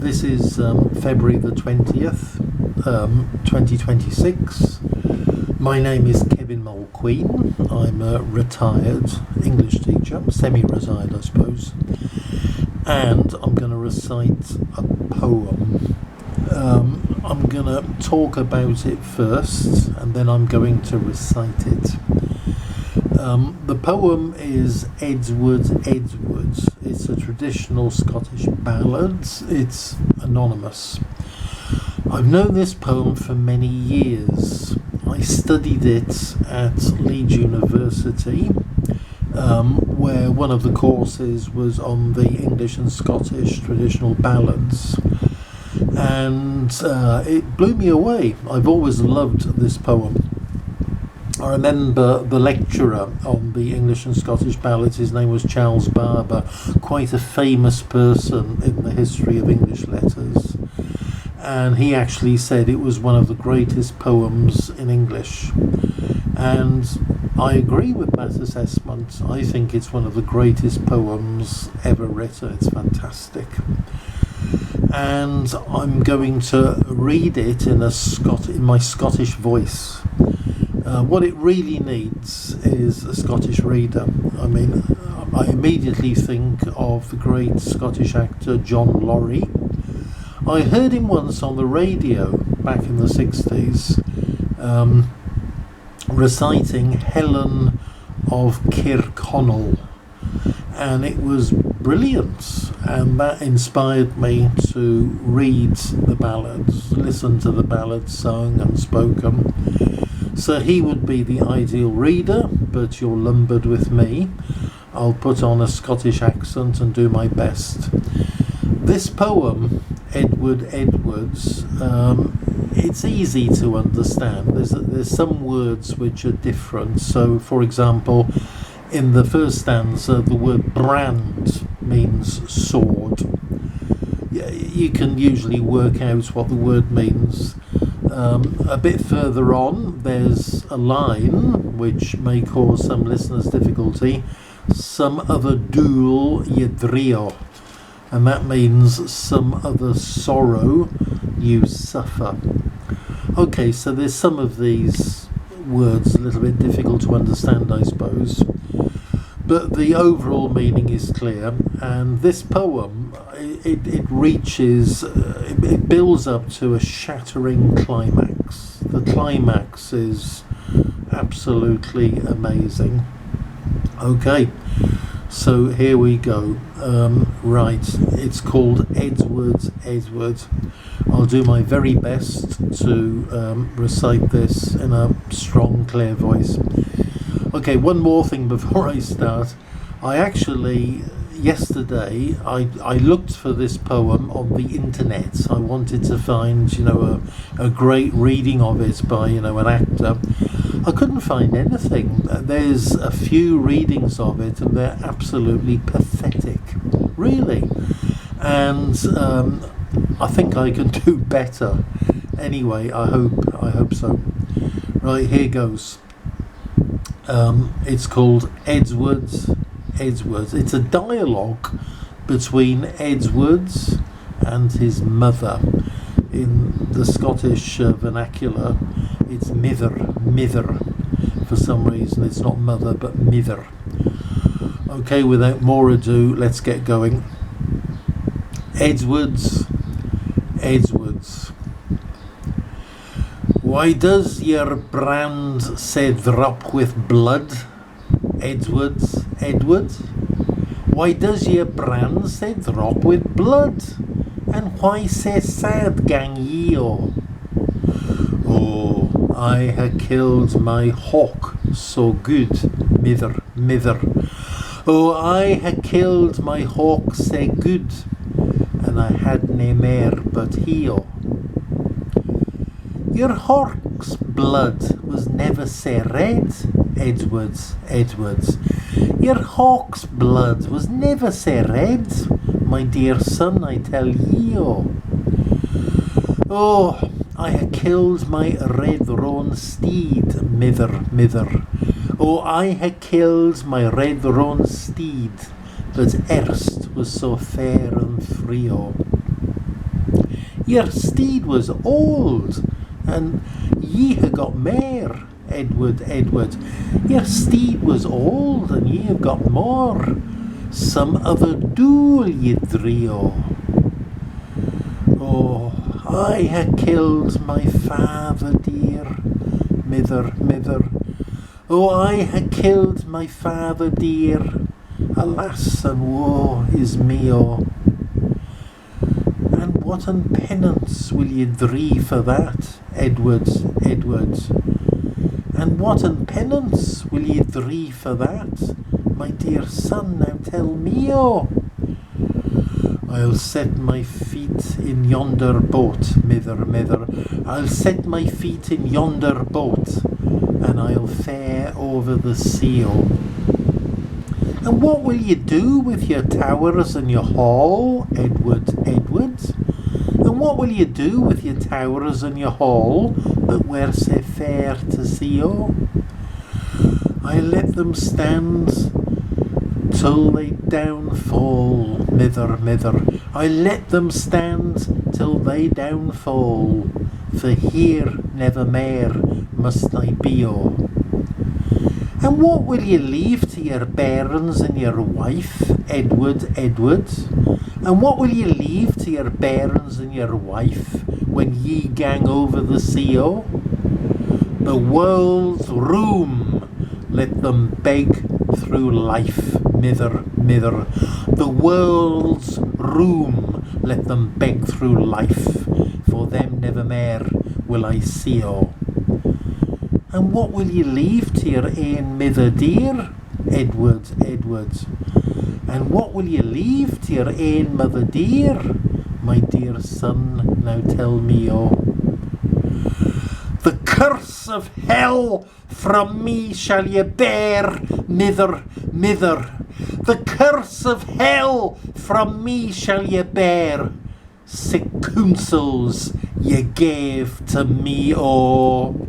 This is February the 20th, 2026. My name is Kevin Mulqueen. I'm a retired English teacher, semi-retired I suppose, and I'm going to recite a poem. I'm going to talk about it first and then I'm going to recite it. The poem is Edward. It's a traditional Scottish ballad. It's anonymous. I've known this poem for many years. I studied it at Leeds University, where one of the courses was on the English and Scottish traditional ballads. And it blew me away. I've always loved this poem. I remember the lecturer on the English and Scottish ballads, his name was Charles Barber, quite a famous person in the history of English letters. And he actually said it was one of the greatest poems in English. And I agree with that assessment. I think it's one of the greatest poems ever written. It's fantastic. And I'm going to read it in my Scottish voice. What it really needs is a Scottish reader. I mean, I immediately think of the great Scottish actor John Laurie. I heard him once on the radio back in the 60s reciting Helen of Kirkconnell, and it was brilliant, and that inspired me to read the ballads, listen to the ballads sung and spoken. So he would be the ideal reader, but you're lumbered with me. I'll put on a Scottish accent and do my best. This poem, Edwards, it's easy to understand. There's some words which are different. So, for example, in the first stanza, the word brand means sword. You can usually work out what the word means. A bit further on, there's a line which may cause some listeners difficulty. Some other dule ye drio, and that means some other sorrow you suffer. Okay, so there's some of these words a little bit difficult to understand, I suppose, but the overall meaning is clear. And this poem, it reaches, it builds up to a shattering climax. The climax is absolutely amazing. Okay, so here we go. Right, it's called Edward. I'll do my very best to recite this in a strong, clear voice. Okay, one more thing before I start. I actually, yesterday, I looked for this poem on the internet. I wanted to find, a great reading of it by, an actor. I couldn't find anything. There's a few readings of it and they're absolutely pathetic, really. And I think I can do better. Anyway, I hope so. Right, here goes. It's called Edwards. It's a dialogue between Edwards and his mother. In the Scottish vernacular, it's mither. For some reason, it's not mother, but mither. Okay, without more ado, let's get going. Edwards. Why does your brand say drop with blood? Edwards. Why does your brand say drop with blood? And why say sad gang ye o? Oh, I ha killed my hawk so good, mither. Oh, I ha killed my hawk sae good, and I had nae mair but he o. Your hawk's blood was never sae red, Edwards. Your hawk's blood was never sae red, my dear son, I tell ye o. Oh, I ha killed my red roan steed, mither. Oh, I ha killed my red roan steed, but erst was so fair and free o. Your steed was old, and ye ha got mair, Edward, Edward. Your steed was old, and ye have got more. Some other dool ye drio. Oh, I ha killed my father dear, mither, mither. Oh, I ha killed my father dear, alas and woe is me, oh. And what an penance will ye dree for that, Edwards, Edwards? And what an penance will ye dree for that, my dear son, now tell me, oh. I'll set my feet in yonder boat, mither, mither. I'll set my feet in yonder boat, and I'll fare over the sea, oh. And what will ye do with your towers and your hall, Edward, Edward? And what will ye do with your towers and your hall that were sae fair to see, oh? I let them stand till they downfall, mither, mither. I let them stand till they downfall, for here never mair must I be, oh. And what will ye leave to your bairns and your wife, Edward, Edward? And what will ye leave to your bairns and your wife when ye gang over the sea, oh? The world's room, let them beg through life, mither, mither. The world's room, let them beg through life, for them never mair will I see, oh. And what will ye leave to your ain mither dear, Edward, Edward? And what will ye leave to your ain mother dear, my dear son, now tell me, oh. The curse of hell from me shall ye bear, mither, mither. The curse of hell from me shall ye bear. Sic counsels ye gave to me, oh.